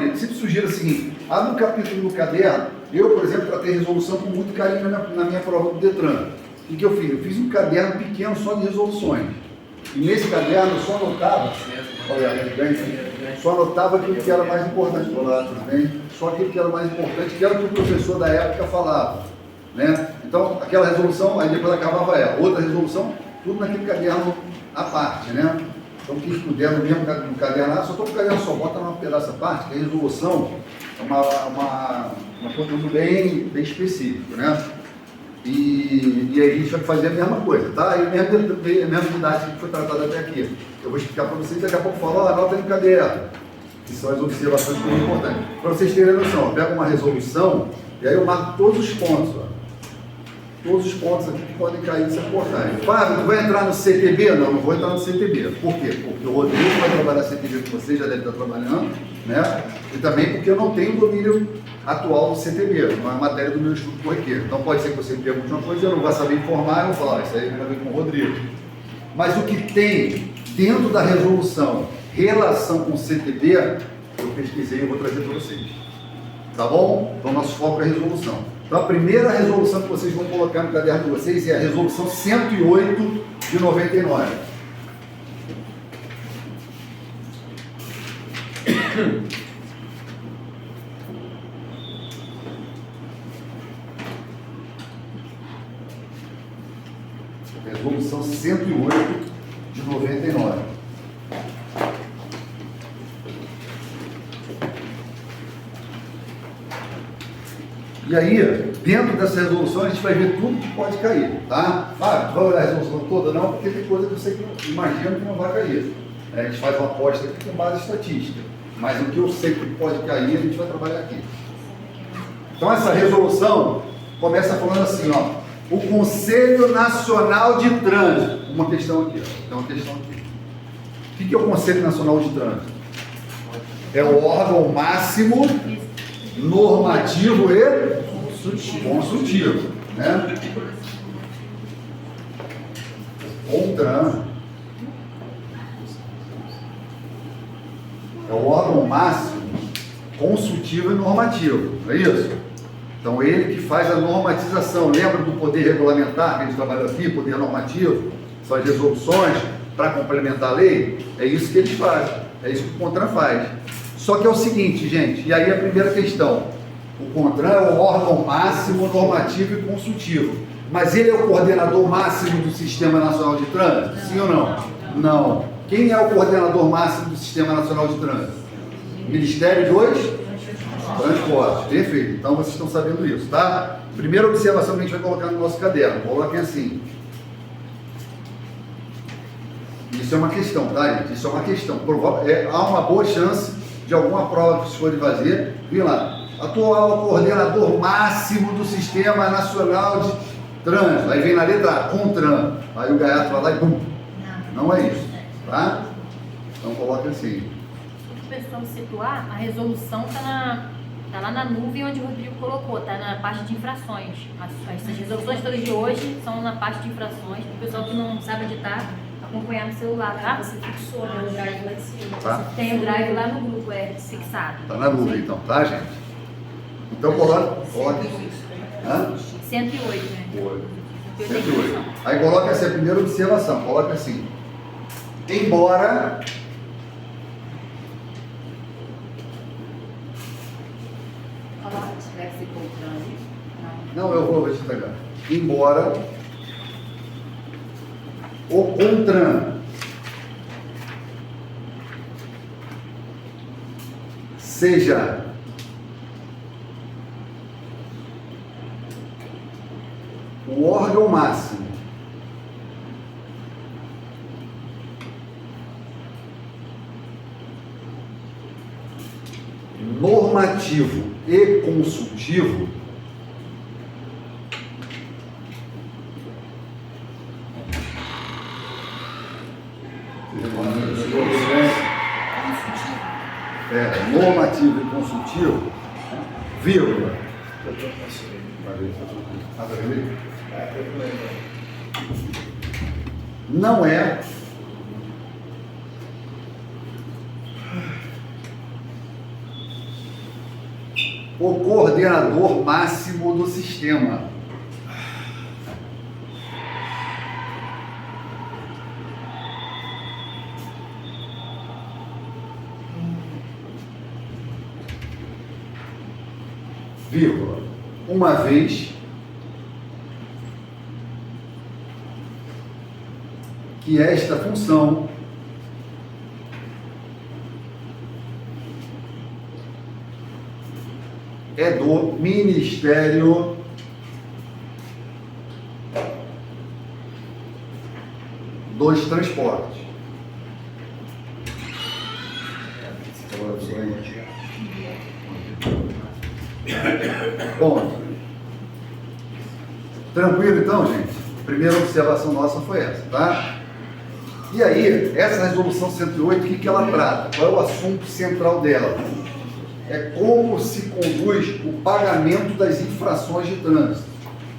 Eu sempre sugiro o seguinte, abre um capítulo no caderno. Eu, por exemplo, tratei resolução com muito carinho na minha prova do Detran. O que eu fiz? Eu fiz um caderno pequeno só de resoluções. E nesse caderno eu só anotava, só anotava aquilo que era mais importante. Olá, tudo bem? Só aquilo que era mais importante, que era o que o professor da época falava. Né? Então, aquela resolução, aí depois acabava ela. Outra resolução, tudo naquele caderno à parte. Né? Então, quem puder no mesmo caderno, só estou com o caderno só, bota num pedaço à parte, que a resolução é um conteúdo bem específico. Né? E aí a gente vai fazer a mesma coisa, tá? E a mesma didática que foi tratada até aqui. Eu vou explicar para vocês, daqui a pouco falar, anota no caderno, que são as observações que são importantes. Para vocês terem noção, eu pego uma resolução e aí eu marco todos os pontos, ó. Todos os pontos aqui que podem cair nessa portagem. Fábio, tu vai entrar no CTB? Não vou entrar no CTB. Por quê? Porque o Rodrigo vai trabalhar CTB com você, já deve estar trabalhando, né? E também porque eu não tenho domínio atual do CTB, não é matéria do meu estudo corriqueiro. Então pode ser que você me pergunte uma coisa, eu não vou saber informar, eu vou falar, isso aí tem a ver com o Rodrigo. Mas o que tem dentro da resolução, relação com o CTB, eu pesquisei e eu vou trazer para vocês. Tá bom? Então nosso foco é a resolução. Então a primeira resolução que vocês vão colocar no caderno de vocês é a resolução 108 de 99. Resolução 108 de 99. E aí, dentro dessa resolução, a gente vai ver tudo que pode cair, tá? Fábio, tu vai olhar a resolução toda? Não, porque tem coisa que você imagina que não vai cair. A gente faz uma aposta aqui com base estatística, mas o que eu sei que pode cair, a gente vai trabalhar aqui. Então, essa resolução começa falando assim, ó, o Conselho Nacional de Trânsito, uma questão aqui, ó, tem uma questão aqui. O que é o Conselho Nacional de Trânsito? É o órgão máximo normativo e consultivo, né? CONTRAN é o órgão máximo consultivo e normativo, não é isso? Então ele que faz a normatização, lembra do poder regulamentar que a gente trabalhou aqui, poder normativo, são as resoluções para complementar a lei, é isso que eles fazem, é isso que o CONTRAN faz. Só que é o seguinte, gente, e aí a primeira questão, o CONTRAN é o órgão máximo normativo e consultivo, mas ele é o coordenador máximo do Sistema Nacional de Trânsito? Sim ou não? Não. Quem é o coordenador máximo do Sistema Nacional de Trânsito? Ministério dos Transportes. Perfeito. Então vocês estão sabendo isso, tá? Primeira observação que a gente vai colocar no nosso caderno. Coloquem assim. Isso é uma questão, tá, gente? Isso é uma questão. Há uma boa chance de alguma prova que vocês forem fazer, vir lá. Atual coordenador máximo do Sistema Nacional de Trânsito. Aí vem na letra A, CONTRAN. Aí o gaiato vai lá e bum. Não é isso, tá? Então coloca assim. Para o pessoal situar, a resolução está lá na nuvem onde o Rodrigo colocou, está na parte de infrações. Essas resoluções todas de hoje são na parte de infrações, para o pessoal que não sabe editar, acompanhar no celular, tá? Você fixou, né? O drive lá em cima. Tá? Tem o drive lá no grupo, é fixado. Tá na nuvem então, tá, gente? Então coloca. 108, né? 108. Aí coloca essa primeira observação, coloca assim. Embora não, eu vou te pegar. Embora o CONTRAN seja o órgão máximo normativo e consultivo, normativo e consultivo, vírgula. Não é o coordenador máximo do sistema. Vírgula, uma vez que esta função é do Ministério dos Transportes. Ponto. Tranquilo então, gente? A primeira observação nossa foi essa, tá? E aí, essa resolução 108, o que ela trata? Qual é o assunto central dela? É como se conduz o pagamento das infrações de trânsito.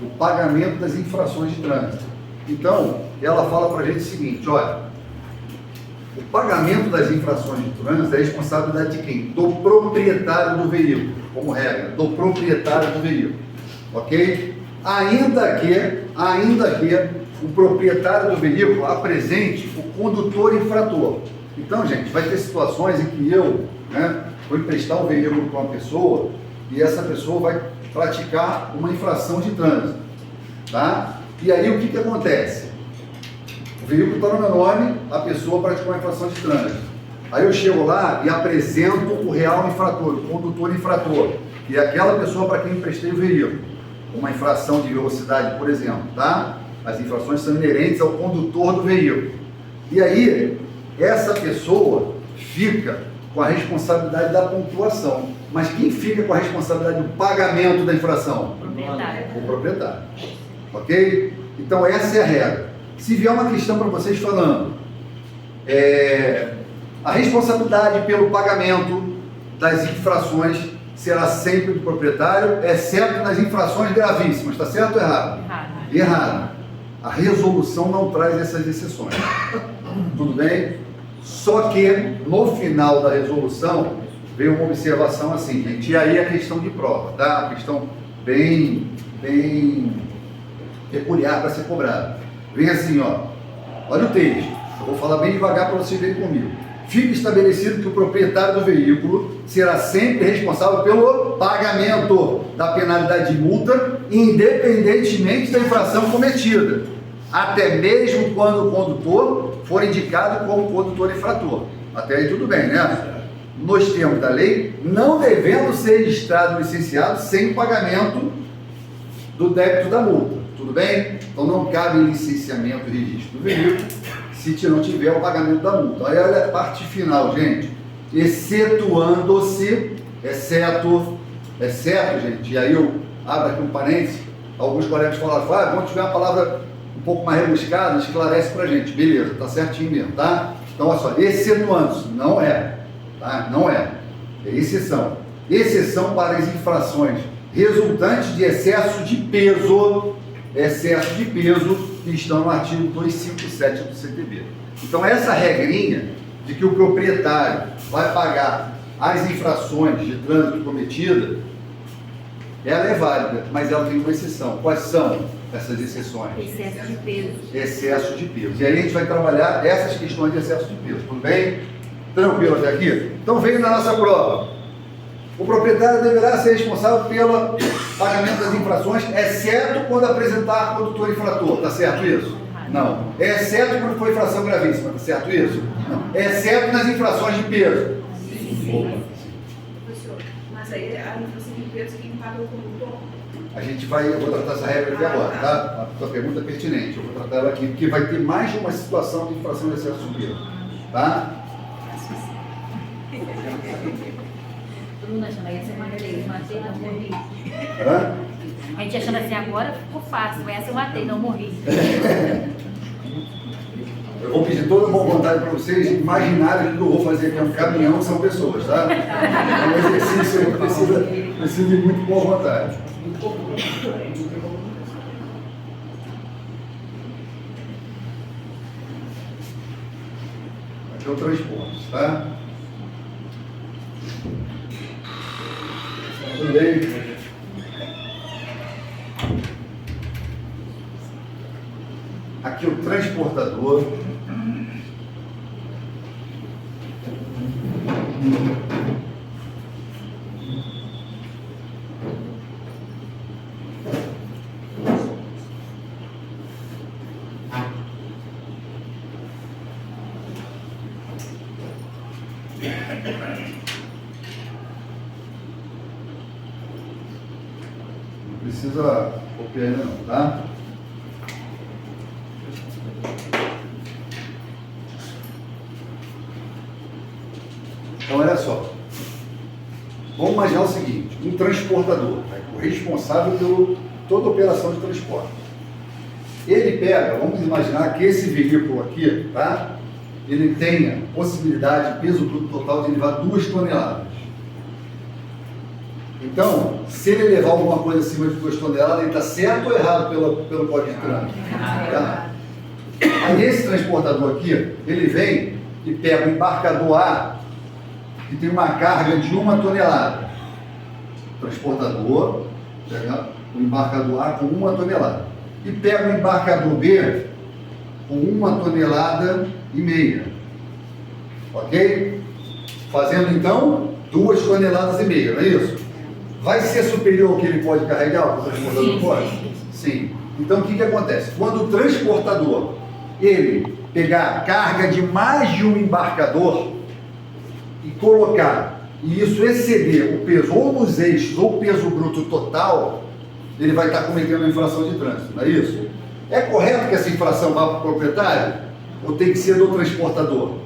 O pagamento das infrações de trânsito. Então, ela fala para a gente o seguinte, olha, o pagamento das infrações de trânsito é responsabilidade de quem? Do proprietário do veículo, como regra, do proprietário do veículo, ok? Ainda que o proprietário do veículo apresente o condutor infrator. Então, gente, vai ter situações em que eu, vou emprestar um veículo para uma pessoa e essa pessoa vai praticar uma infração de trânsito, tá? E aí o que acontece? O veículo está no meu nome, a pessoa praticou uma infração de trânsito. Aí eu chego lá e apresento o real infrator, o condutor infrator, que é aquela pessoa para quem emprestei o veículo. Uma infração de velocidade, por exemplo, tá? As infrações são inerentes ao condutor do veículo. E aí, essa pessoa fica com a responsabilidade da pontuação. Mas quem fica com a responsabilidade do pagamento da infração? O proprietário. O proprietário. Ok? Então, essa é a regra. Se vier uma questão para vocês falando, a responsabilidade pelo pagamento das infrações será sempre do proprietário, exceto nas infrações gravíssimas. Está certo ou errado? Errado. A resolução não traz essas exceções. Tudo bem? Só que no final da resolução veio uma observação assim, gente, e aí a questão de prova, tá? Uma questão bem peculiar para ser cobrada. Vem assim, ó, olha o texto, eu vou falar bem devagar para vocês verem comigo. Fica estabelecido que o proprietário do veículo será sempre responsável pelo pagamento da penalidade de multa, independentemente da infração cometida, até mesmo quando o condutor for indicado como condutor infrator. Até aí tudo bem, né? Nos termos da lei, não devendo ser registrado o licenciado sem o pagamento do débito da multa. Tudo bem? Então não cabe licenciamento e registro do veículo se não tiver o pagamento da multa. Aí olha a parte final, gente. Excetuando-se, exceto, gente, e aí eu abro aqui um parênteses, alguns colegas falaram, quando tiver uma palavra um pouco mais rebuscada, esclarece pra gente. Beleza, tá certinho mesmo, tá? Então, olha só, excetuando-se, não é, tá? Não é. É exceção. Exceção para as infrações resultantes de excesso de peso que estão no artigo 257 do CTB. Então, essa regrinha de que o proprietário vai pagar as infrações de trânsito cometidas, ela é válida, mas ela tem uma exceção. Quais são essas exceções? Excesso de peso. Excesso de peso. E aí a gente vai trabalhar essas questões de excesso de peso. Tudo bem? Tranquilo até aqui? Então, veio na nossa prova. O proprietário deverá ser responsável pelo pagamento das infrações, exceto quando apresentar condutor infrator. Está certo isso? Não. Exceto quando for infração gravíssima. Está certo isso? Não. Exceto nas infrações de peso. Sim. Professor, mas aí a infração de peso quem paga o condutor? Eu vou tratar essa regra aqui agora, tá? A tua pergunta é pertinente. Eu vou tratar ela aqui, porque vai ter mais de uma situação de infração de excesso de peso. Tá? Todo mundo achando que ia ser matei, não morri. Hã? A gente achando assim, agora ficou fácil, essa eu matei, não morri. Eu vou pedir toda a boa vontade para vocês imaginarem que eu vou fazer aqui um caminhão, são pessoas, tá? É um exercício que precisa de muito boa vontade. Aqui é o transporte, tá? Tudo bem? Aqui o transportador. Não precisa copiar ainda não, tá? Então, olha só. Vamos imaginar o seguinte, um transportador, né, o responsável por toda a operação de transporte. Ele pega, vamos imaginar que esse veículo aqui, tá? Ele tenha possibilidade, peso bruto total de levar 2 toneladas. Então, se ele levar alguma coisa acima de 2 toneladas, ele está certo ou errado pelo Código de Trânsito? Tá? Aí esse transportador aqui, ele vem e pega o embarcador A, que tem uma carga de 1 tonelada. Transportador, pega o embarcador A com 1 tonelada. E pega o embarcador B com 1,5 toneladas. Ok? Fazendo então 2,5 toneladas, não é isso? Vai ser superior ao que ele pode carregar? O transportador pode? Sim. Então o que acontece? Quando o transportador ele pegar carga de mais de um embarcador e colocar, e isso exceder o peso ou nos eixos ou o peso bruto total, ele vai estar cometendo uma infração de trânsito, não é isso? É correto que essa infração vá para o proprietário? Ou tem que ser do transportador?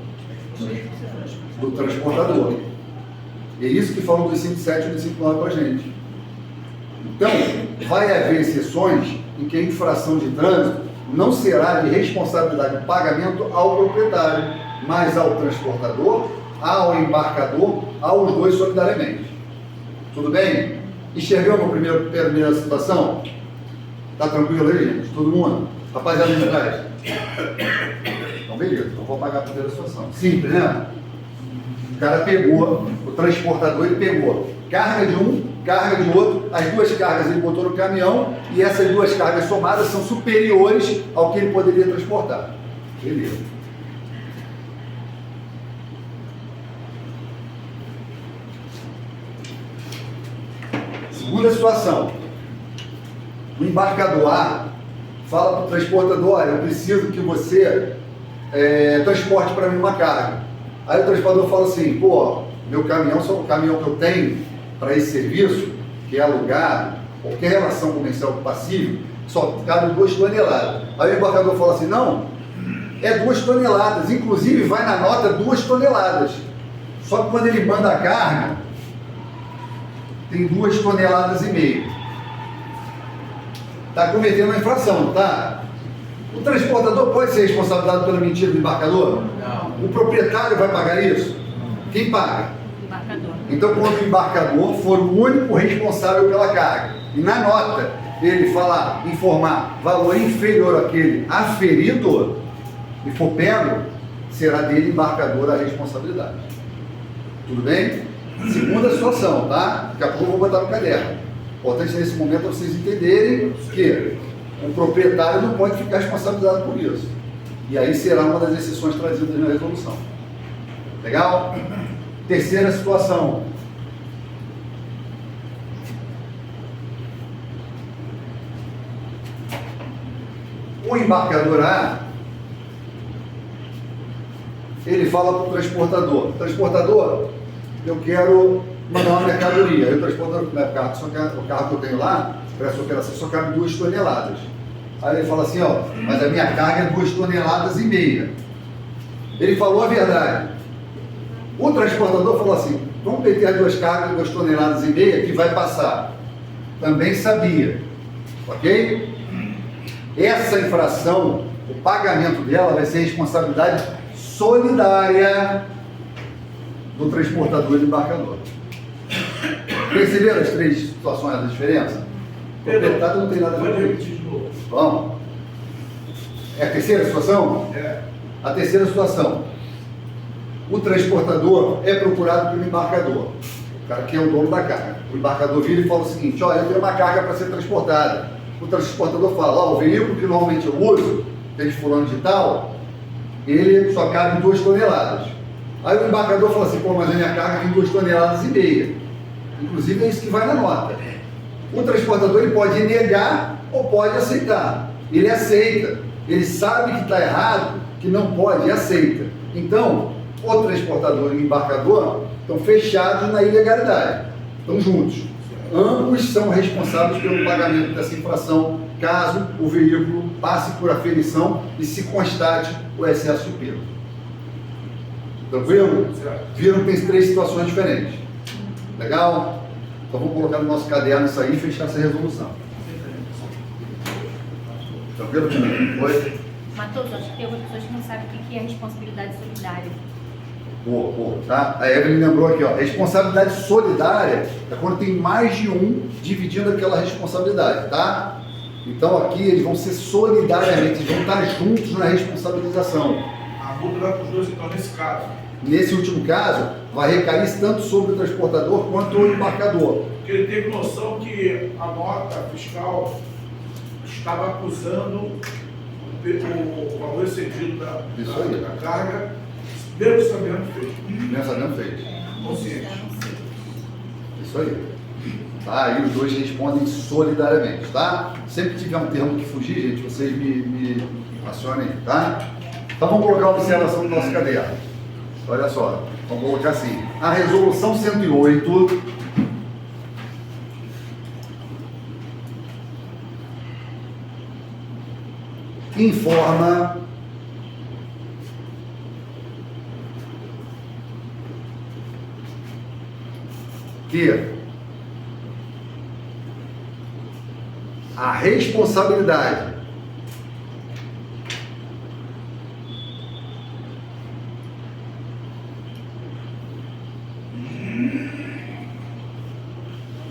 Do transportador. É isso que falam do 157 e do 159 para a gente. Então, vai haver exceções em que a infração de trânsito não será de responsabilidade de pagamento ao proprietário, mas ao transportador, ao embarcador, aos dois solidariamente. Tudo bem? Enxergamos a primeira situação? Tá tranquilo aí, gente? Todo mundo? Rapaziada de trás. Então, beleza. Então, vou pagar a primeira situação. Simples, né? O cara pegou, o transportador, ele pegou carga de um, carga de outro, as 2 cargas ele botou no caminhão e essas 2 cargas somadas são superiores ao que ele poderia transportar. Beleza. Segunda situação. O embarcador A fala para o transportador: olha, eu preciso que você transporte para mim uma carga. Aí o transportador fala assim: pô, meu caminhão, só o caminhão que eu tenho para esse serviço, que é alugado, qualquer relação comercial passiva, só cabe 2 toneladas. Aí o embarcador fala assim: não, é 2 toneladas, inclusive vai na nota 2 toneladas. Só que quando ele manda a carga, tem 2,5 toneladas. Está cometendo uma infração, tá? O transportador pode ser responsabilizado pela mentira do embarcador? Não. O proprietário vai pagar isso? Quem paga? O embarcador. Então, quando o embarcador for o único responsável pela carga, e na nota ele informar valor inferior àquele aferido, e for pego, será dele, embarcador, a responsabilidade. Tudo bem? Segunda situação, tá? Daqui a pouco eu vou botar no caderno. Importante nesse momento é vocês entenderem que o proprietário não pode ficar responsabilizado por isso. E aí será uma das exceções trazidas na resolução. Legal? Terceira situação. O embarcador A, ele fala para o transportador: transportador, eu quero mandar uma mercadoria. Aí o transportador, o carro que eu tenho lá, para essa operação, só cabe 2 toneladas. Aí ele fala assim: ó, mas a minha carga é 2,5 toneladas. Ele falou a verdade. O transportador falou assim: vamos meter as 2 cargas, 2,5 toneladas que vai passar. Também sabia. Ok? Essa infração, o pagamento dela vai ser responsabilidade solidária do transportador e do embarcador. Perceberam as 3 situações da diferença? O proprietário não tem nada a ver com isso. Vamos. É a terceira situação? É. A terceira situação. O transportador é procurado pelo embarcador. cara que é o dono da carga. O embarcador vira e fala o seguinte: olha, eu tenho uma carga para ser transportada. O transportador fala: ó, o veículo que normalmente eu uso, que é de fulano de tal, ele só cabe 2 toneladas. Aí o embarcador fala assim: pô, mas a minha carga tem 2,5 toneladas. Inclusive é isso que vai na nota. O transportador ele pode negar ou pode aceitar. Ele aceita. Ele sabe que está errado, que não pode, e aceita. Então, o transportador e o embarcador estão fechados na ilegalidade. Estão juntos. Ambos são responsáveis pelo pagamento dessa infração, caso o veículo passe por aferição e se constate o excesso de peso. Tranquilo? Viram que tem 3 situações diferentes. Legal? Então vamos colocar no nosso caderno isso aí e fechar essa resolução. Tranquilo? Oi? Matheus, acho que tem algumas pessoas que não sabem o que é responsabilidade solidária. Boa, tá? A Evelyn lembrou aqui, ó. Responsabilidade solidária é quando tem mais de um dividindo aquela responsabilidade, tá? Então aqui eles vão ser solidariamente, eles vão estar juntos na responsabilização. A multa vai para os dois, então, nesse caso. Nesse último caso, vai recair tanto sobre o transportador quanto o embarcador. Porque ele teve noção que a nota fiscal estava acusando o valor excedido da carga, mesmo sabendo feito. Mesmo sabendo feito. Consciente. Isso aí. Tá? E os dois respondem solidariamente, tá? Sempre que tiver um termo que fugir, gente, vocês me acionem, tá? Então vamos colocar a observação no nosso caderno. Olha só, vamos colocar assim: a resolução 108 informa que a responsabilidade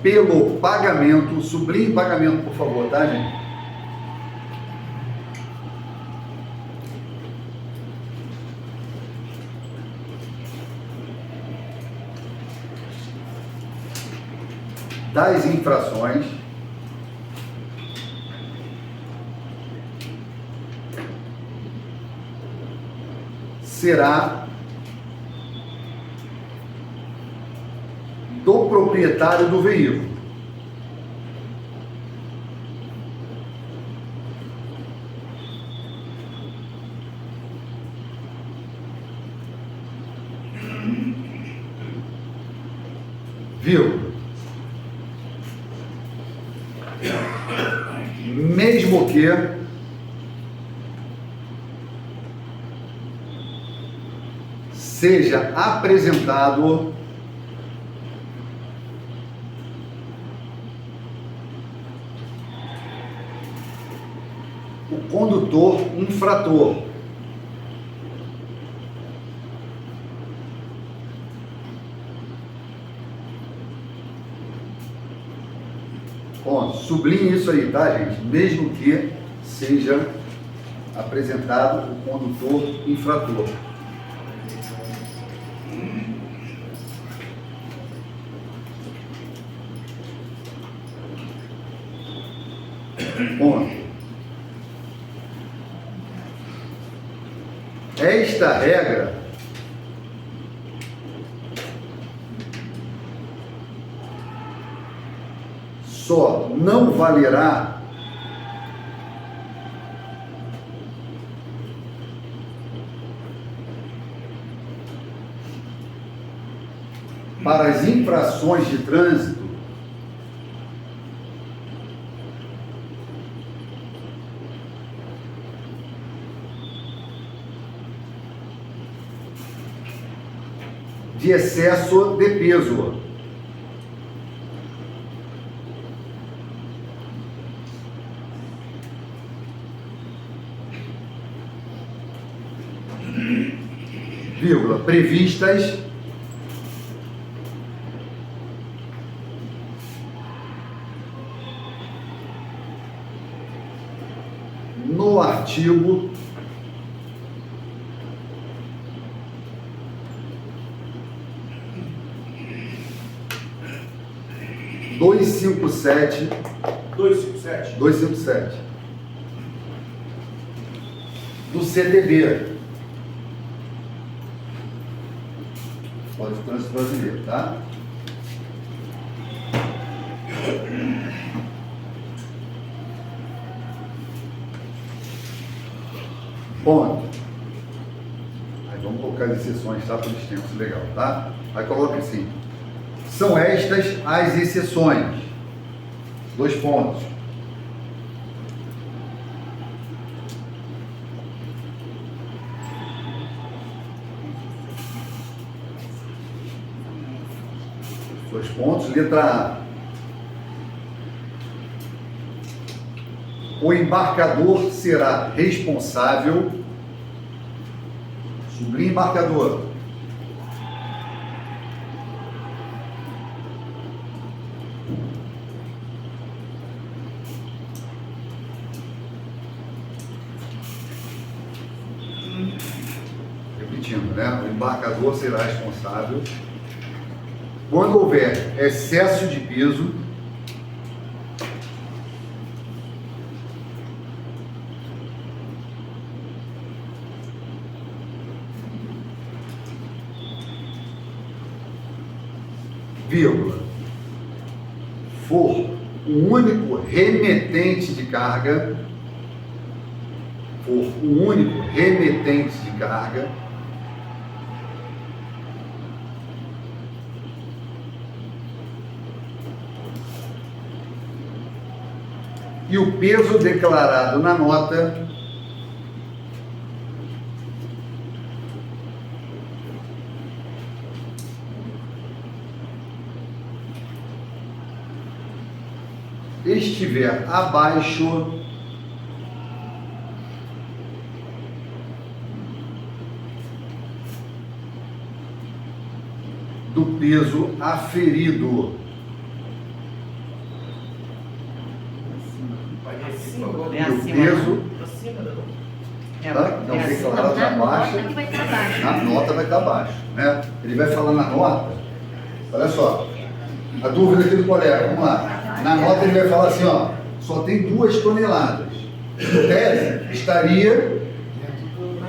pelo pagamento, sublinhe pagamento, por favor, tá, gente? Das infrações será do proprietário do veículo. Vírgula. Mesmo que seja apresentado o condutor infrator. Bom, sublinhe isso aí, tá, gente? Mesmo que seja apresentado o condutor infrator. Bom, esta regra só não valerá para as infrações de trânsito de excesso de peso. Vírgula, previstas no artigo 1 257. 257. Do CTB. Código de Trânsito Brasileiro, tá? Ponto. Aí vamos colocar as exceções, tá? Para o tempo legal, tá? Aí coloca assim. São estas as exceções. 2 pontos. Dois pontos, letra A. O embarcador será responsável, sublinha embarcador, repetindo, né? O embarcador será responsável quando houver excesso de peso vírgula, for o único remetente de carga, e o peso declarado na nota estiver abaixo do peso aferido. O peso não declarado abaixo, na nota vai estar abaixo, né? Ele vai falar na nota, olha só, a dúvida aqui do colega, vamos lá. Na nota ele vai falar assim, ó, só tem 2 toneladas. Em tese, estaria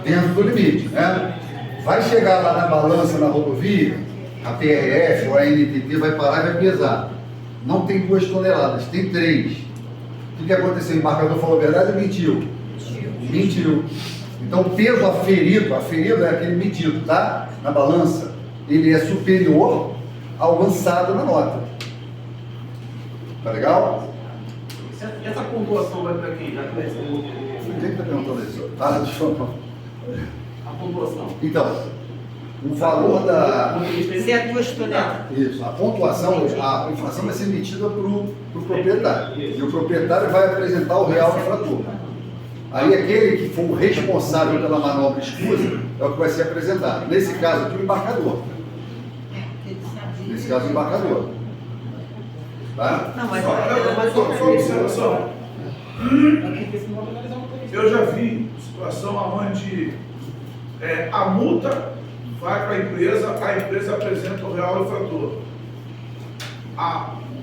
dentro do limite, né? Vai chegar lá na balança, na rodovia, a PRF ou a NTT vai parar e vai pesar. Não tem 2 toneladas, tem 3. O que aconteceu? O embarcador falou a verdade ou mentiu? Mentiu. Então o peso aferido é aquele medido, tá? Na balança, ele é superior ao lançado na nota. Tá legal? Essa pontuação vai para quem? Já que Quem está perguntando isso? Ah, deixa eu... A pontuação. Então, o valor da... Se é 2 toneladas. Isso, a pontuação, a inflação vai ser emitida para o proprietário. E o proprietário vai apresentar o real infrator. Aí aquele que for o responsável pela manobra escusa é o que vai ser apresentado. Nesse caso aqui, o embarcador. Nesse caso, o embarcador. Tá? Não, mas Só uma observação. Eu já vi situação onde a multa vai para a empresa apresenta o real infrator.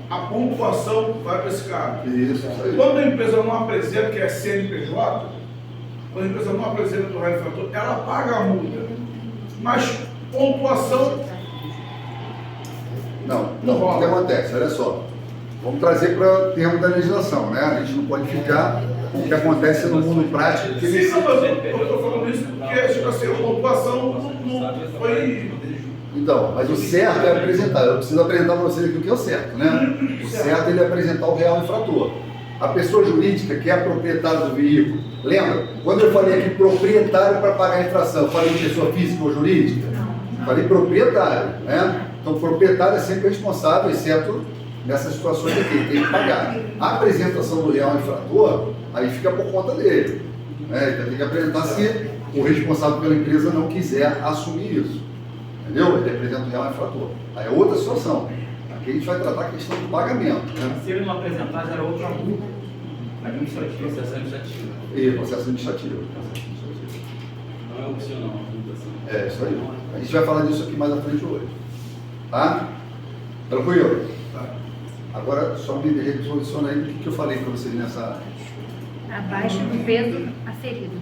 A pontuação vai para esse cara. Isso aí. Quando a empresa não apresenta, que é CNPJ, quando a empresa não apresenta o real infrator, ela paga a multa. Mas pontuação... Não, o que acontece? Olha só. Vamos trazer para o termo da legislação, né? A gente não pode ficar com o que acontece no mundo prático. Que Sim, não, mas eu estou falando isso porque, tipo assim, a pontuação não foi... Então, mas o certo é apresentar. Eu preciso apresentar para vocês aqui o que é o certo, né? O certo é ele apresentar o real infrator. A pessoa jurídica que é a proprietária do veículo, lembra? Quando eu falei aqui proprietário para pagar a infração, eu falei pessoa física ou jurídica? Falei proprietário, né? Então, o proprietário é sempre responsável, exceto nessas situações aqui, tem que pagar. A apresentação do real infrator, aí fica por conta dele. Né? Ele tem que apresentar se o responsável pela empresa não quiser assumir isso. Entendeu? Ele apresenta o real infrator. Aí é outra situação. Aqui a gente vai tratar a questão do pagamento. Né? Se ele não apresentar, já era outra multa. Administrativo. Processo administrativo. E processo administrativo. Não é opcional a pontuação. É, isso aí. A gente vai falar disso aqui mais à frente hoje. Tá? Tranquilo? Tá. Agora Agora só me reposiciona aí o que eu falei para vocês nessa. Abaixo do peso aferido.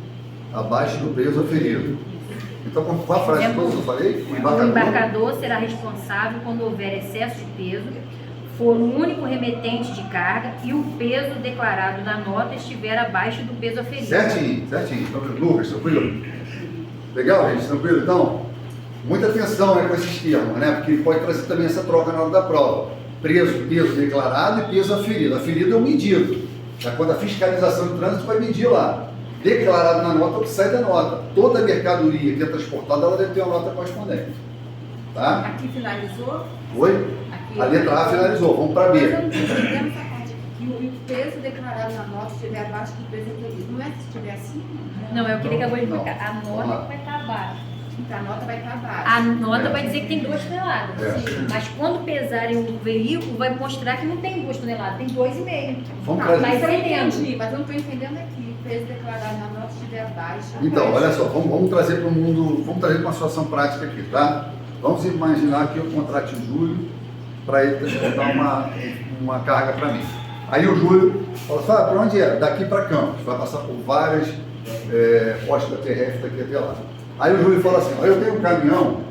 Abaixo do peso aferido. Então, qual a frase depois que eu falei? O embarcador será responsável quando houver excesso de peso, for o único remetente de carga e o peso declarado na nota estiver abaixo do peso aferido. Certinho, certinho. Então, Lucas, tranquilo? Legal, gente? Tranquilo? Então, muita atenção, né, com esses termos, né? Porque pode trazer também essa troca na hora da prova. Peso declarado e peso aferido. Aferido é o medido. É quando a fiscalização de trânsito vai medir lá. Declarado na nota, o que sai da nota. Toda mercadoria que é transportada, ela deve ter uma nota correspondente. Tá? Aqui finalizou? Oi? Aqui. A letra A finalizou, vamos para Mas eu B. não estou entendendo essa parte aqui, que o peso declarado na nota estiver abaixo do peso aferido. Não é se estiver assim? Não, é o que ele acabou de Não. explicar. A Vamos lá. nota vai estar abaixo. Então a nota vai estar abaixo. A nota vai dizer que tem 2 toneladas. É. Sim. Mas quando pesarem o veículo, vai mostrar que não tem 2 toneladas, tem 2,5. Vamos Não, trazer. mas eu Entendendo. entendi, mas eu não estou entendendo aqui. O peso declarado na nota estiver abaixo. Então, olha só, vamos trazer para o mundo, vamos trazer para uma situação prática aqui, tá? Vamos imaginar que eu contrate o Júlio para ele transportar uma carga para mim. Aí o Júlio fala, Fábio, para onde é? Daqui para Campos, vai passar por várias postas terrestres daqui até lá. Aí o Júlio fala assim, eu tenho um caminhão,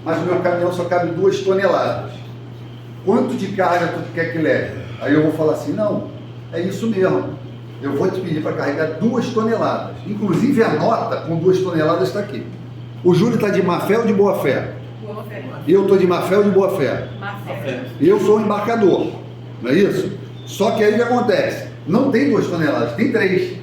mas o meu caminhão só cabe 2 toneladas. Quanto de carga tu quer que leve? Aí eu vou falar assim, não, é isso mesmo. Eu vou te pedir para carregar 2 toneladas. Inclusive a nota com 2 toneladas está aqui. O Júlio está de má fé ou de boa fé? Boa fé. Eu estou de má fé ou de boa fé? Má fé. Eu sou um embarcador, não é isso? Só que aí o que acontece? Não tem 2 toneladas, tem 3.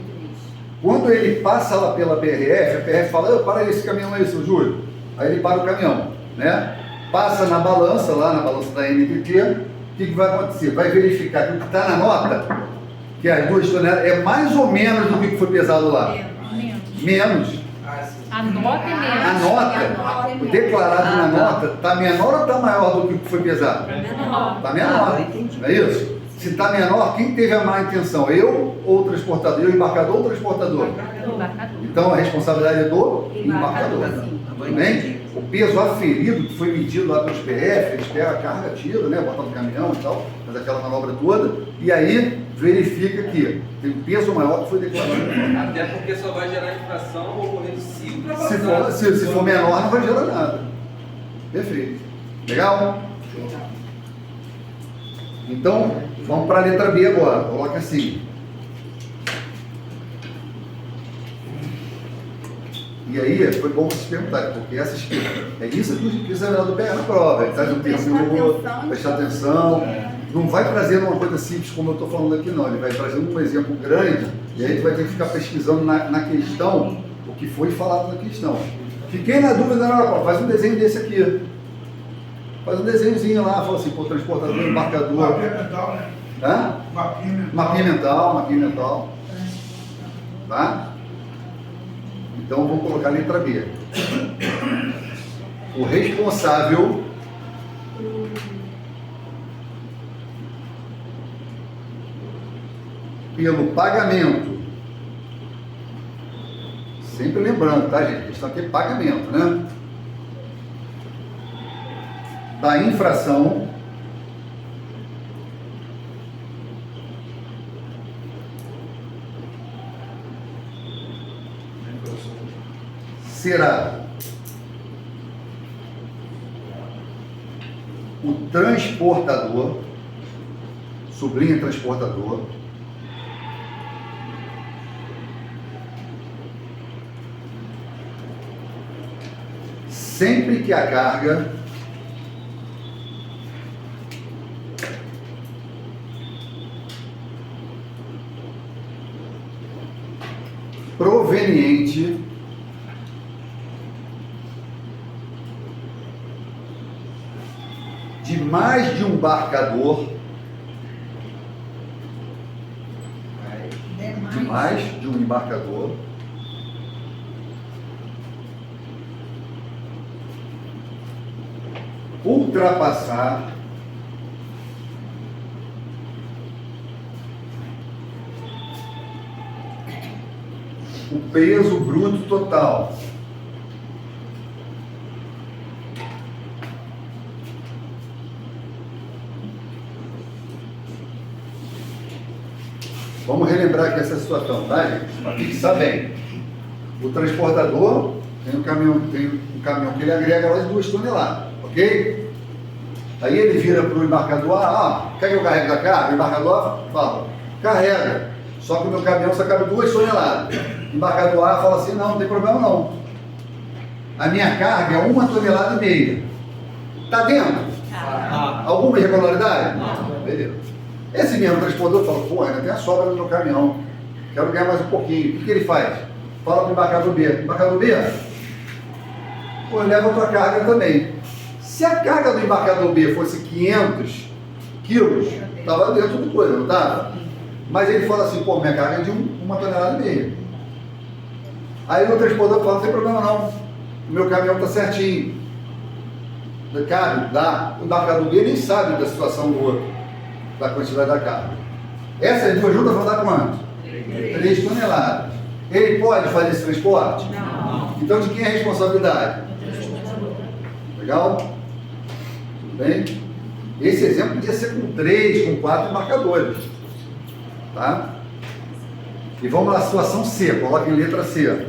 Quando ele passa lá pela PRF, a PRF fala, para aí, esse caminhão aí, seu Júlio. Aí ele para o caminhão, né? Passa na balança, lá na balança da NTT, o que vai acontecer? Vai verificar que o que está na nota, que as 2 toneladas, é mais ou menos do que foi pesado lá. Menos. A nota é A menos. nota, o declarado na nota, está menor ou está maior do que foi pesado? Menor. Está menor, não é isso? Se está menor, quem teve a má intenção? Eu ou o transportador? Eu, embarcador ou o transportador? Embarcador. Então a responsabilidade é do embarcador. Tudo bem? O peso aferido que foi medido lá pelos PF, eles pegam a carga, tiram, né? Botam no caminhão e tal, faz aquela manobra toda, e aí verifica que tem um peso maior que foi declarado. Até porque só vai gerar infração ocorrendo se Se for menor, não vai gerar nada. Perfeito. Legal? Então, vamos para a letra B agora. Coloca assim. E aí, foi bom vocês perguntarem, porque é isso que o examinador pega na prova. Ele traz um termo novo, prestar atenção. Não vai trazer uma coisa simples como eu estou falando aqui, não. Ele vai trazer um exemplo grande, e aí tu vai ter que ficar pesquisando na questão o que foi falado na questão. Fiquei na dúvida, não, faz um desenho desse aqui. Faz um desenhozinho lá, fala assim, pô, transportador, embarcador. Mapinha mental, né? Hã? Mapinha mental. Mapinha mental. Tá? Então vamos colocar a letra B. O responsável pelo pagamento. Sempre lembrando, tá, gente? A questão aqui é pagamento, né? Da infração será o transportador, sublinha transportador, sempre que a carga proveniente de mais de um embarcador, ultrapassar o peso bruto total Vamos relembrar aqui essa situação, tá, gente? Para fixar bem. O transportador tem um caminhão que ele agrega lá de 2 toneladas, ok? Aí ele vira para o embarcador, quer que eu carregue da carga? O embarcador fala, carrega, só que o meu caminhão só cabe 2 toneladas. O embarcador A fala assim, não tem problema não. A minha carga é 1,5 toneladas. Está dentro? Alguma irregularidade? Não. Beleza. Esse mesmo transportador fala, pô, ainda tem a sobra no meu caminhão, quero ganhar mais um pouquinho. O que ele faz? Fala para o embarcador B, embarcador B, pô, leva a tua carga também. Se a carga do embarcador B fosse 500 quilos, estava dentro do coisa, não estava? Mas ele fala assim, pô, minha carga é de 1,5 toneladas. Aí o transportador fala, não tem problema não, o meu caminhão está certinho. Cabe, dá. O embarcador B nem sabe da situação do outro, da quantidade da carga. Essas duas juntas vão dar quanto? 3 toneladas. Ele pode fazer esse transporte? Não. Então de quem é a responsabilidade? Legal? Tudo bem? Esse exemplo podia ser com 3, com 4 embarcadores. Tá? E vamos lá, situação C, coloque em letra C.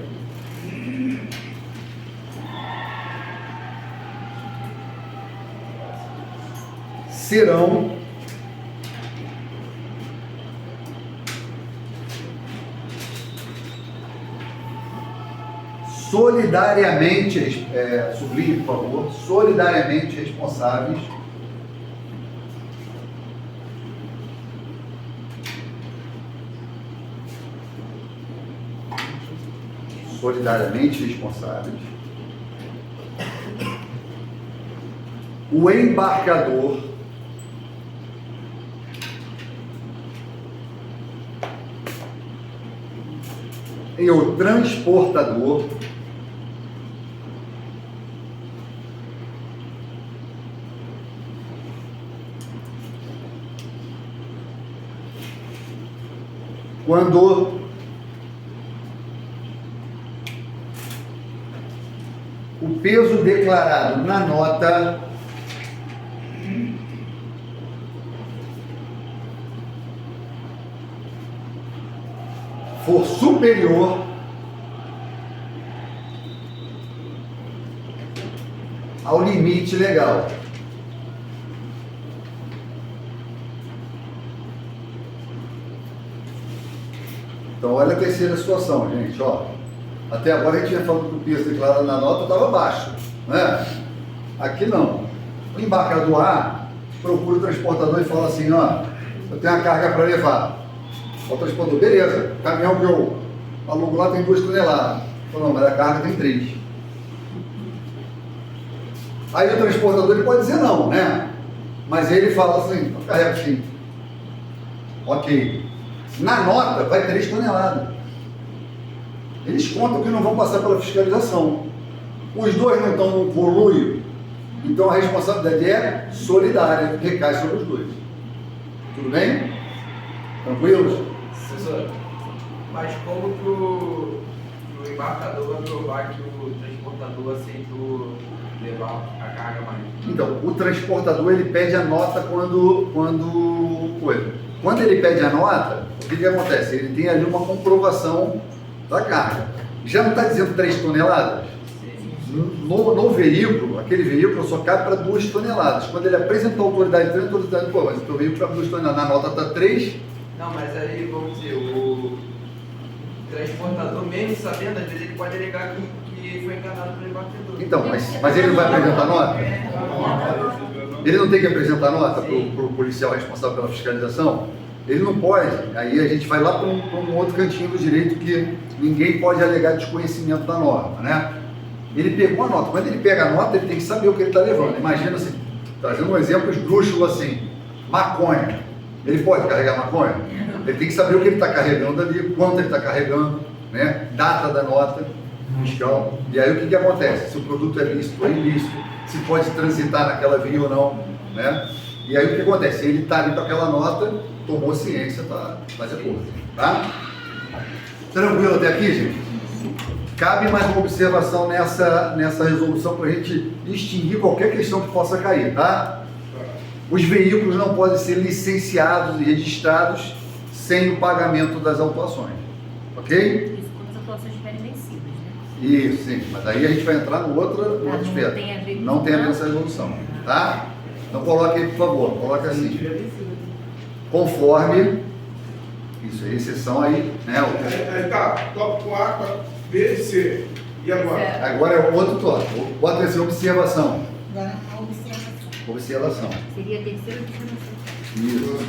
Serão solidariamente, sublinhe por favor, solidariamente responsáveis o embarcador e o transportador quando o peso declarado na nota for superior ao limite legal. Então, olha a terceira situação, gente. Ó. Até agora a gente já falou que o peso declarado na nota estava baixo, né? Aqui não. O embarcador A procura o transportador e fala assim, ó, eu tenho uma carga para levar. O transportador, beleza, o caminhão que eu alugo lá tem 2 toneladas. Falou, não, mas a carga tem 3. Aí o transportador ele pode dizer não, né? Mas ele fala assim, eu carrego sim. Ok. Na nota vai 3 toneladas. Eles contam que não vão passar pela fiscalização. Os dois não estão no conluio, então a responsabilidade é solidária, recai sobre os dois. Tudo bem? Tranquilos? Professor, mas como que o embarcador vai provar que o transportador aceitou levar a carga mais? Então, o transportador ele pede a nota quando ele pede a nota, o que acontece? Ele tem ali uma comprovação da carga. Já não está dizendo 3 toneladas? No veículo, aquele veículo só cabe para 2 toneladas. Quando ele apresenta a autoridade, pô, mas o teu veículo para 2 toneladas, na nota está 3. Não, mas aí, vamos dizer, o transportador, mesmo sabendo, às vezes ele pode alegar que foi enganado pelo embarcador. Então, mas ele não vai apresentar nota? Ele não tem que apresentar nota para o policial responsável pela fiscalização? Ele não pode. Aí a gente vai lá para um outro cantinho do direito que ninguém pode alegar desconhecimento da norma, né? Ele pegou a nota. Quando ele pega a nota, ele tem que saber o que ele está levando. Imagina assim, trazendo um exemplo esdrúxulo assim, maconha. Ele pode carregar maconha? Ele tem que saber o que ele está carregando ali, quanto ele está carregando, né? Data da nota fiscal. E aí o que acontece? Se o produto é lícito ou ilícito, se pode transitar naquela via ou não, né? E aí o que acontece? Ele está ali com aquela nota, tomou ciência para fazer coisa, tá? Tranquilo até aqui, gente? Cabe mais uma observação nessa resolução para a gente extinguir qualquer questão que possa cair, tá? Os veículos não podem ser licenciados e registrados sem o pagamento das autuações. Ok? Isso quando as atuações estiverem vencidas, né? Isso, sim. Mas aí a gente vai entrar no outro Não aspecto. tem a ver com Não tem a ver com isso, essa resolução. Tá? Então coloque aí, por favor. Coloque assim. Conforme. Isso é exceção aí, né? Aí tá, tópico A, tá, B e C. E agora? Agora é outro tópico. Bota essa observação. Agora, a observação. Observação. Seria a terceira observação. Isso.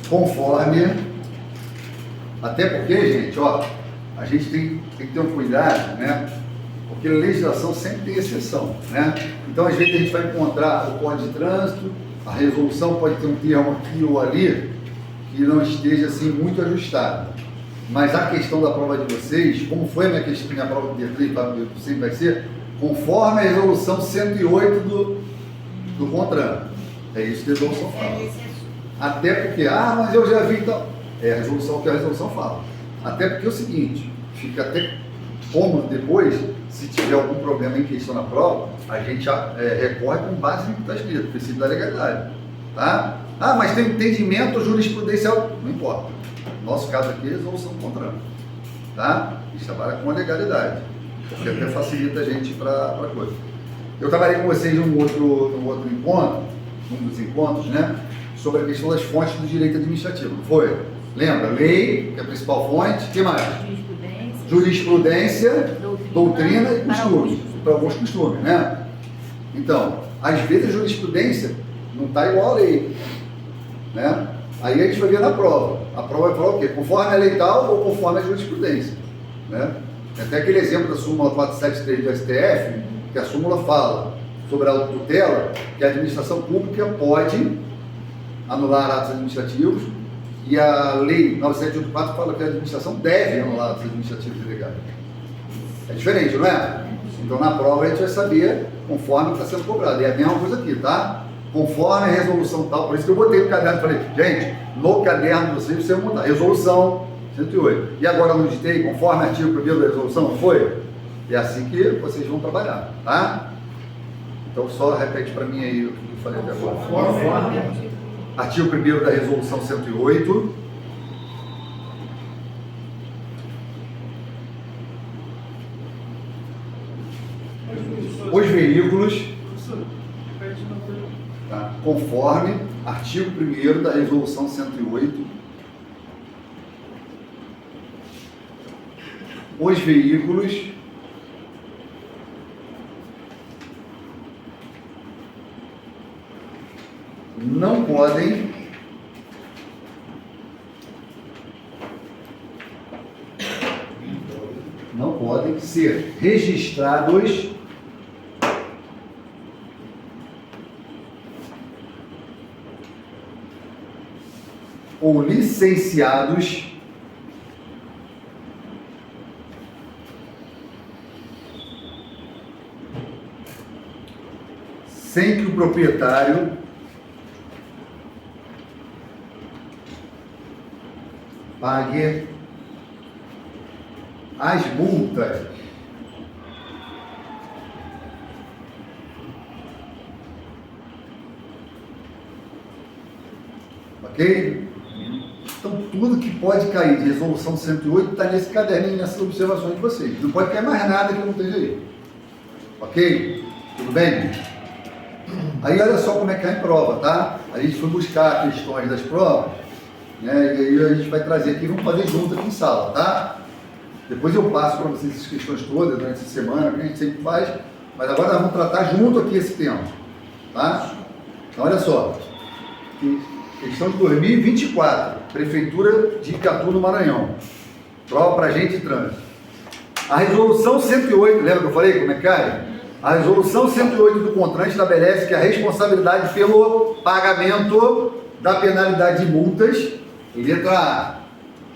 Conforme. Até porque, gente, ó, a gente tem que ter um cuidado, né? Porque a legislação sempre tem exceção, né? Então, às vezes, a gente vai encontrar o Código de Trânsito, a resolução pode ter um termo aqui ou ali que não esteja, assim, muito ajustado. Mas a questão da prova de vocês, como foi a minha prova de D3, sempre vai ser, conforme a resolução 108 do CONTRAN. É isso que a resolução fala. Até porque, mas eu já vi então. É a resolução que a resolução fala. Até porque é o seguinte, fica até cômodo depois, se tiver algum problema em questão na prova, a gente recorre com base no que está escrito, princípio da legalidade. Tá? Mas tem entendimento jurisprudencial, não importa. No nosso caso aqui é resolução do CONTRAN. Tá? A gente trabalha com a legalidade, porque até facilita a gente para coisa. Eu trabalhei com vocês num outro encontro, num dos encontros, né? Sobre a questão das fontes do direito administrativo, não foi? Lembra? Lei, que é a principal fonte, o que mais? Jurisprudência, doutrina e costumes, para alguns costumes, né? Então, às vezes a jurisprudência não está igual à lei, né? Aí a gente vai ver na prova. A prova vai falar o quê? Conforme a lei tal ou conforme a jurisprudência, né? Tem até aquele exemplo da súmula 473 do STF, que a súmula fala sobre a autotutela, que a administração pública pode anular atos administrativos, e a lei 9784 fala que a administração deve anular atos administrativos ilegais. É diferente, não é? Então na prova a gente vai saber conforme está sendo cobrado. E é a mesma coisa aqui, tá? Conforme a resolução tal, por isso que eu botei no caderno e falei, gente, no caderno de vocês você vai montar resolução 108. E agora eu não digitei, conforme o artigo 1º da resolução, não foi? É assim que vocês vão trabalhar, tá? Então só repete para mim aí o que eu falei até agora. Artigo 1º da resolução 108. Os veículos, tá, conforme artigo 1º da resolução 108, os veículos não podem ser registrados ou licenciados sem que o proprietário pague as multas. Ok? Então, tudo que pode cair de resolução 108 está nesse caderninho, nessas observações de vocês. Não pode cair mais nada que não esteja aí. Ok? Tudo bem? Aí, olha só como é que é em prova, tá? A gente foi buscar questões das provas, né? E aí a gente vai trazer aqui, vamos fazer junto aqui em sala, tá? Depois eu passo para vocês essas questões todas durante essa semana, que a gente sempre faz, mas agora nós vamos tratar junto aqui esse tema, tá? Então, olha só. Questão de 2024, Prefeitura de Icatu, no Maranhão. Prova para gente de trânsito. A resolução 108, lembra que eu falei como é que cai? A resolução 108 do CONTRAN estabelece que a responsabilidade pelo pagamento da penalidade de multas, letra A,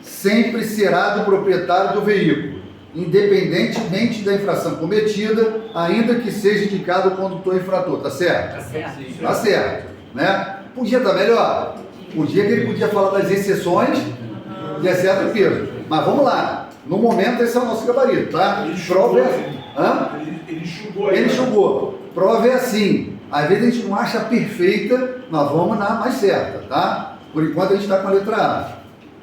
sempre será do proprietário do veículo, independentemente da infração cometida, ainda que seja indicado o condutor infrator. Tá certo? Tá certo. Tá certo, né? Podia estar melhor. Podia que ele podia falar das exceções de exceto o peso. Mas vamos lá. No momento, esse é o nosso gabarito, tá? Prova é assim. Ele enxugou aí. Ele enxugou. Prova é assim. Às vezes a gente não acha perfeita, nós vamos na mais certa, tá? Por enquanto a gente está com a letra A.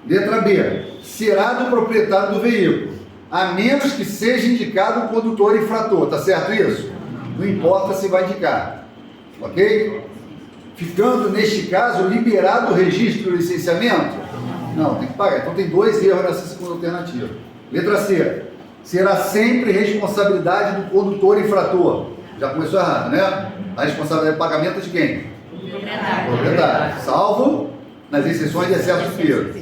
Letra B. Será do proprietário do veículo, a menos que seja indicado o condutor infrator. Tá certo isso? Não importa se vai indicar. Ok? Ficando, neste caso, liberado o registro e o licenciamento? Não, tem que pagar. Então tem 2 erros nessa segunda alternativa. Letra C. Será sempre responsabilidade do condutor infrator. Já começou errado, né? A responsabilidade de pagamento é de quem? Proprietário. Salvo nas exceções de excesso de peso.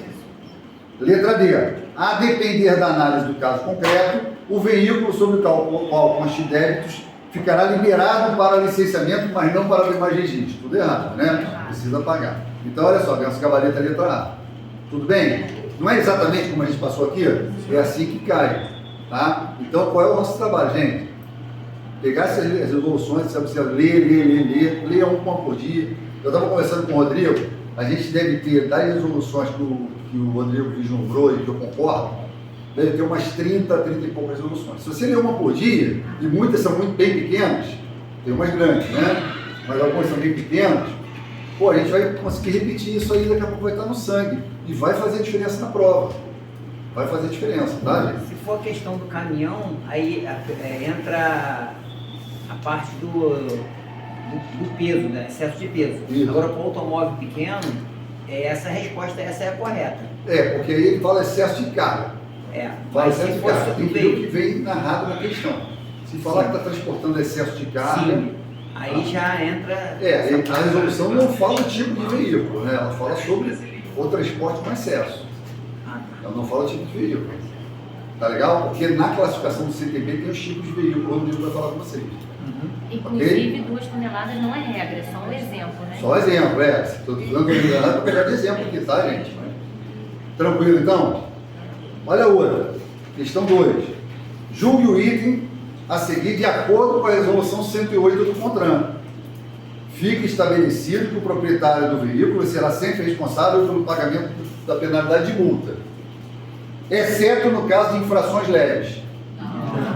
Letra D. A depender da análise do caso concreto, o veículo sobre o qual constem débitos ficará liberado para licenciamento, mas não para demais registros. Tudo errado, né? Precisa pagar. Então, olha só, Benção Gabareta, letra A. Tudo bem? Não é exatamente como a gente passou aqui, é assim que cai. Tá? Então, qual é o nosso trabalho, gente? Pegar essas resoluções, você precisa ler uma por dia. Eu estava conversando com o Rodrigo, a gente deve ter, das resoluções que o Rodrigo vislumbrou e que eu concordo, deve ter umas 30 e poucas resoluções. Se você ler uma por dia, e muitas são muito bem pequenas, tem umas grandes, né? Mas algumas são bem pequenas, pô, a gente vai conseguir repetir isso aí, daqui a pouco vai estar no sangue. E vai fazer diferença na prova. Vai fazer diferença, tá, gente? Se for a questão do caminhão, aí entra a parte do peso, né? Excesso de peso. Isso. Agora, para o automóvel pequeno, essa resposta é a correta. Porque aí ele fala excesso de carga. Fala Mas excesso se de fosse carga. Tem tudo que ver o bem, que vem narrado na questão. Se falar que está transportando excesso de carga... sim, aí já entra... A resolução não fala o tipo de veículo, né? Ela fala sobre o transporte com excesso. Ela não fala o tipo de veículo. Tá legal? Porque na classificação do CTB tem os tipos de veículo, o Rodrigo vai falar com vocês. Inclusive, 2 toneladas não é regra, é só um exemplo, né? Só exemplo, Estou dando 2 toneladas para pegar de exemplo aqui, tá, gente? Tranquilo, então? Olha a outra. Questão 2. Julgue o item a seguir de acordo com a resolução 108 do CONTRAN. Fica estabelecido que o proprietário do veículo será sempre responsável pelo pagamento da penalidade de multa, exceto no caso de infrações leves.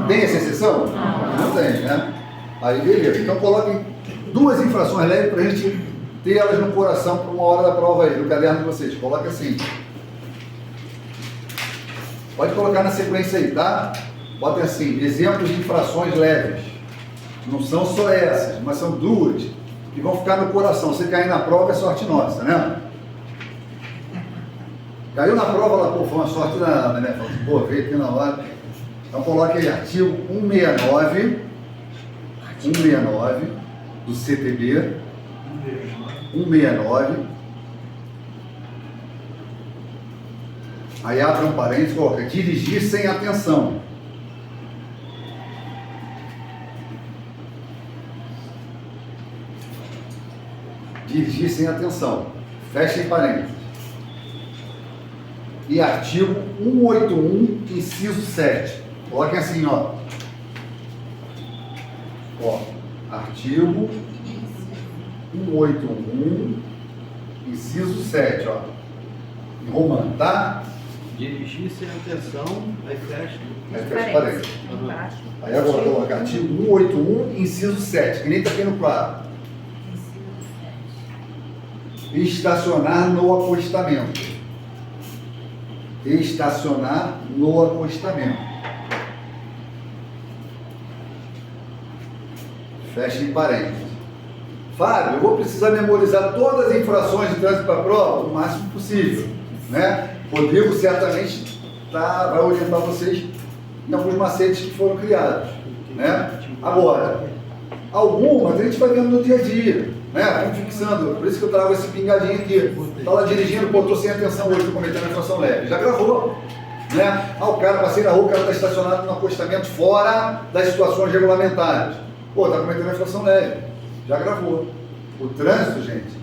Tem essa exceção? Não tem, né? Aí beleza. Então coloquem 2 infrações leves para a gente ter elas no coração para uma hora da prova aí, no caderno de vocês. Coloca assim. Pode colocar na sequência aí, tá? Bota assim, exemplos de infrações leves. Não são só essas, mas são 2 que vão ficar no coração. Se cair na prova é sorte nossa, né? Caiu na prova lá, pô, foi uma sorte danada, né? Falei, pô, veio aqui na hora. Então coloque aí artigo 169 do CTB, 169. Aí abre um parênteses, coloca dirigir sem atenção. Dirigir sem atenção. Fecha em parênteses. E artigo 181, inciso 7. Coloquem assim, ó. Artigo 181, inciso 7, ó. Em romano, tá? Dirigir sem atenção, aí fecha. Aí fecha parênteses. Aí agora coloca artigo 181, inciso 7, que nem está aqui no quadro. Estacionar no acostamento. Estacionar no acostamento. Fecha em parênteses. Fábio, eu vou precisar memorizar todas as infrações de trânsito para a prova o máximo possível, né? Rodrigo certamente vai orientar vocês em alguns macetes que foram criados, né? Agora, algumas a gente vai vendo no dia a dia, né? Vamos fixando, por isso que eu trago esse pingadinho aqui. Está lá dirigindo, pô, estou sem atenção hoje, estou cometendo infração leve. Já gravou, né? O cara, passei na rua, o cara está estacionado no acostamento fora das situações regulamentares. Pô, está cometendo infração leve. Já gravou. O trânsito, gente,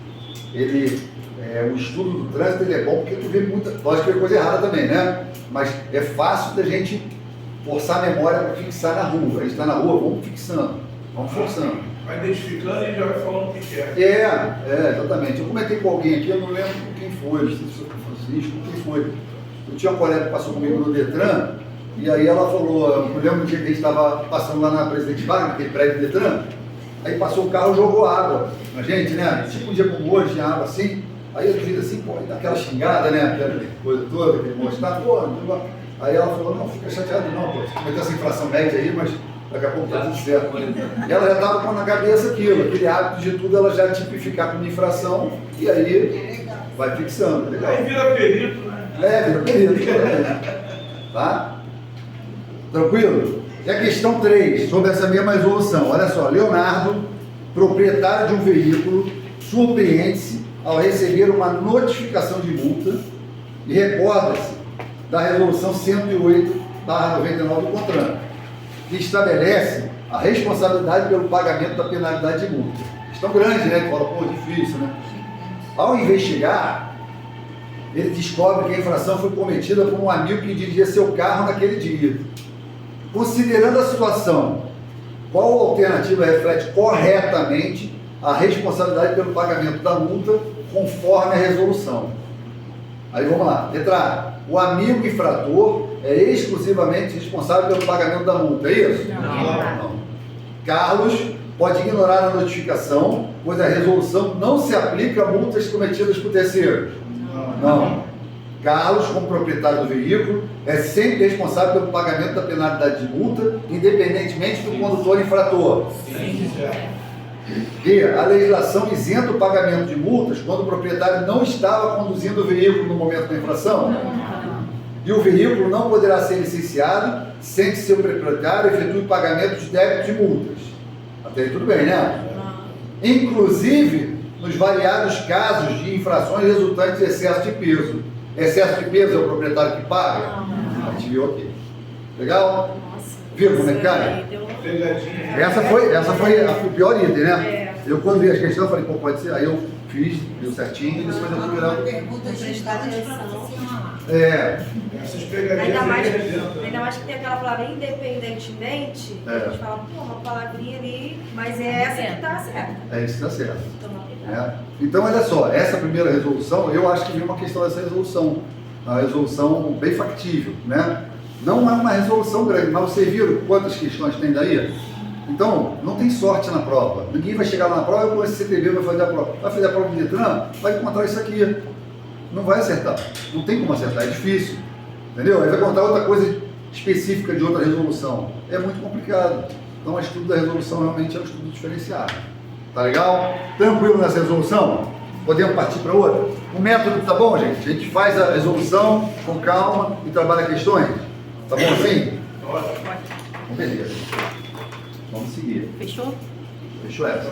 o estudo do trânsito ele é bom porque tu vê muita... Lógico que é coisa errada também, né? Mas é fácil da gente forçar a memória para fixar na rua. A gente está na rua, vamos fixando, vamos forçando. Vai identificando e já vai falando o que é. Exatamente. Eu comentei com alguém aqui, eu não lembro quem foi, não sei se foi o Francisco, quem foi. Eu tinha uma colega que passou comigo no Detran, e aí ela falou, eu lembro do dia que a gente estava passando lá na Presidente Vargas, naquele prédio do Detran, aí passou o carro e jogou água na gente, né? Tipo um dia como hoje, tinha água assim, Aí ele vira assim, pô, dá aquela xingada, né? Aquela coisa toda, aquele mostrar, pô, aí ela falou, não, fica chateado não, pô, você cometeu essa infração média aí, mas daqui a pouco tá tudo certo. E ela já estava com na cabeça aquilo, aquele hábito de tudo ela já tipificar como infração, e aí vai fixando, legal? Aí vira perito, né? Vira perito, tá? Tranquilo? E a questão 3, sobre essa mesma resolução, olha só, Leonardo, proprietário de um veículo, surpreende-se ao receber uma notificação de multa e recorda-se da resolução 108/99 do CONTRAN, que estabelece a responsabilidade pelo pagamento da penalidade de multa. Questão grande, né? Que fala, pô, difícil, né? Ao investigar, ele descobre que a infração foi cometida por um amigo que dirigia seu carro naquele dia. Considerando a situação, qual alternativa reflete corretamente a responsabilidade pelo pagamento da multa conforme a resolução? Aí vamos lá. Letra A. O amigo infrator é exclusivamente responsável pelo pagamento da multa, é isso? Não. Carlos pode ignorar a notificação, pois a resolução não se aplica a multas cometidas por terceiros. Não. Carlos, como proprietário do veículo, é sempre responsável pelo pagamento da penalidade de multa, independentemente do condutor infrator. Sim, certo. E a legislação isenta o pagamento de multas quando o proprietário não estava conduzindo o veículo no momento da infração. E o veículo não poderá ser licenciado sem que seu proprietário efetue o pagamento de débitos de multas. Até aí tudo bem, né? Inclusive, nos variados casos de infrações resultantes de excesso de peso. Excesso de peso é o proprietário que paga? A gente viu aqui. Legal? Viu como é que cai? Pegadinha. Essa foi o pior item, né? Eu quando vi as questões, falei, pô, pode ser. Aí eu fiz, deu certinho, e depois eu fui virar. Pergunta prestar atenção. Essas pegadinhas Ainda mais que tem aquela palavra independentemente, a gente fala, pô, uma palavrinha ali, mas é essa que tá certa. É isso que está certo. Então, olha só, essa primeira resolução, eu acho que vem uma questão dessa resolução. Uma resolução bem factível, né? Não é uma resolução grande, mas vocês viram quantas questões tem daí? Então, não tem sorte na prova. Ninguém vai chegar lá na prova, eu esse CTB vai fazer a prova. Vai fazer a prova de Detran, vai encontrar isso aqui. Não vai acertar. Não tem como acertar, é difícil. Entendeu? Aí vai contar outra coisa específica de outra resolução. É muito complicado. Então, o estudo da resolução realmente é um estudo diferenciado. Tá legal? Tranquilo nessa resolução? Podemos partir para outra? O método tá bom, gente? A gente faz a resolução com calma e trabalha questões. Tá bom assim? Ótimo. Então, beleza. Vamos seguir. Fechou? Fechou essa.